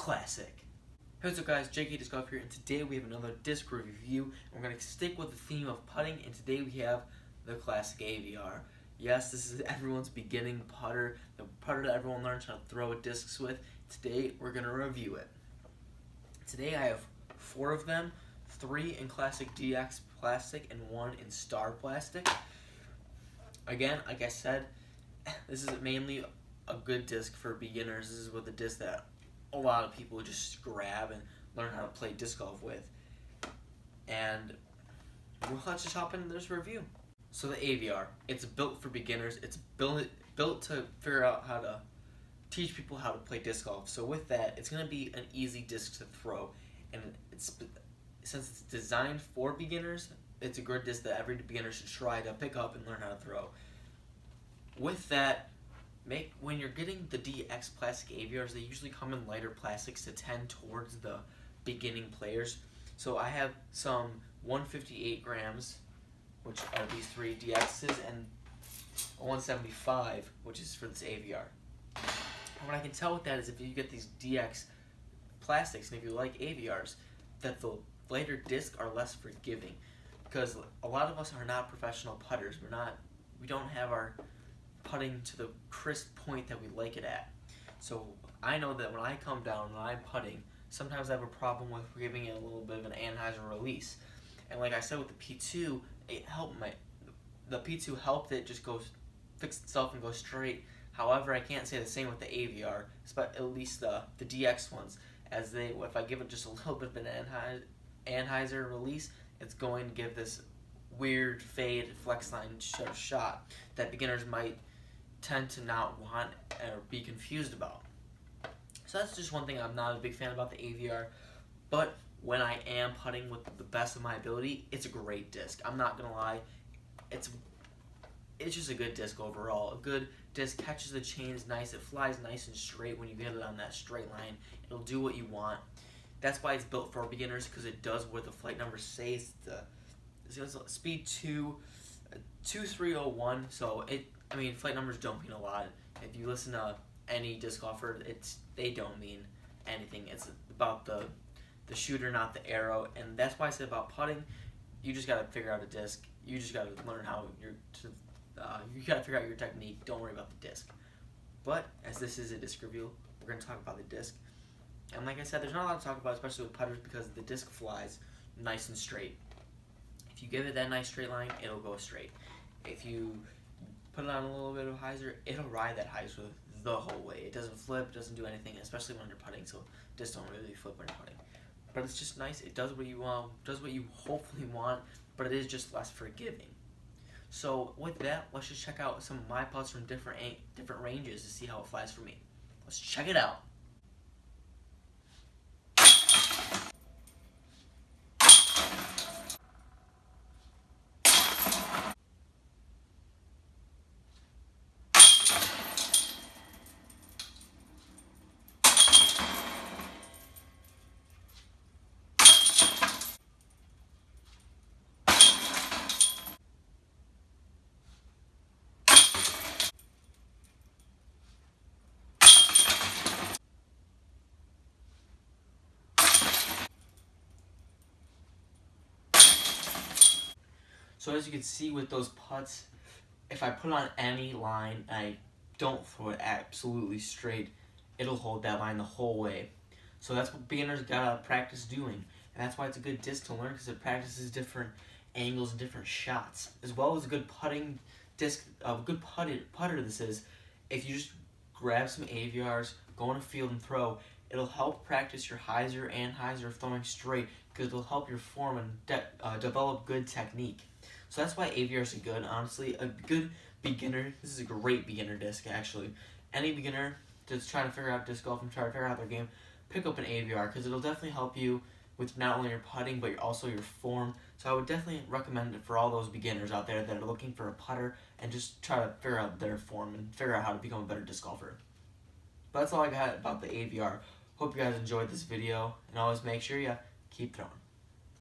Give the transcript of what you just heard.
classic. Hey, what's up guys, JK Disc Golf here, and today we have another disc review. And we're going to stick with the theme of putting, and today we have the classic Aviar. Yes, this is everyone's beginning putter, the putter that everyone learns how to throw discs with. Today we're going to review it. Today I have 4 of them, 3 in classic DX plastic and 1 in star plastic. Again, like I said, this is mainly a good disc for beginners. This is what the disc that a lot of people just grab and learn how to play disc golf with. And let's just hop into this review. So the Aviar, it's built for beginners. It's built to figure out how to teach people how to play disc golf. So with that, it's going to be an easy disc to throw. And since it's designed for beginners, it's a good disc that every beginner should try to pick up and learn how to throw. With that, when you're getting the DX plastic Aviars, they usually come in lighter plastics to tend towards the beginning players. So I have some 158 grams, which are these 3 DXs, and a 175, which is for this Aviar. And what I can tell with that is if you get these DX plastics, and if you like Aviars, that the lighter discs are less forgiving. Because a lot of us are not professional putters. We don't have our putting to the crisp point that we like it at. So I know that when I come down and I'm putting, sometimes I have a problem with giving it a little bit of an Anheuser release. And like I said with the P2, the P2 helped it just fix itself and go straight. However, I can't say the same with the Aviar, but at least the DX ones, as if I give it just a little bit of an Anheuser release, it's going to give this weird fade flex line shot that beginners might tend to not want or be confused about. So that's just one thing I'm not a big fan about the Aviar, but when I am putting with the best of my ability, it's a great disc. I'm not gonna lie, it's just a good disc overall. A good disc catches the chains nice, it flies nice and straight when you get it on that straight line. It'll do what you want. That's why it's built for beginners, because it does what the flight numbers say. It's speed 2301, so flight numbers don't mean a lot. If you listen to any disc golfer, they don't mean anything. It's about the shooter, not the arrow, and that's why I said about putting, you just gotta figure out a disc. You just gotta learn how you gotta figure out your technique. Don't worry about the disc. But as this is a disc review, we're gonna talk about the disc. And like I said, there's not a lot to talk about, especially with putters, because the disc flies nice and straight. If you give it that nice straight line, it'll go straight. If you put it on a little bit of hyzer, it'll ride that hyzer the whole way. It doesn't flip, doesn't do anything, especially when you're putting, so discs don't really flip when you're putting. But it's just nice. It does what you want, does what you hopefully want, but it is just less forgiving. So with that, let's just check out some of my putts from different ranges to see how it flies for me. Let's check it out. So as you can see with those putts, if I put on any line and I don't throw it absolutely straight, it'll hold that line the whole way. So that's what beginners gotta practice doing, and that's why it's a good disc to learn, because it practices different angles and different shots, as well as a good putting disc. A good putter this is. If you just grab some Aviars, go in a field and throw, it'll help practice your hyzer and hyzer throwing straight, because it'll help your form and develop good technique. So that's why Aviars are good. Honestly, a good beginner, this is a great beginner disc actually. Any beginner that's trying to figure out disc golf and try to figure out their game, pick up an Aviar, because it'll definitely help you with not only your putting, but also your form. So I would definitely recommend it for all those beginners out there that are looking for a putter and just try to figure out their form and figure out how to become a better disc golfer. But that's all I got about the Aviar. Hope you guys enjoyed this video, and always make sure you keep throwing.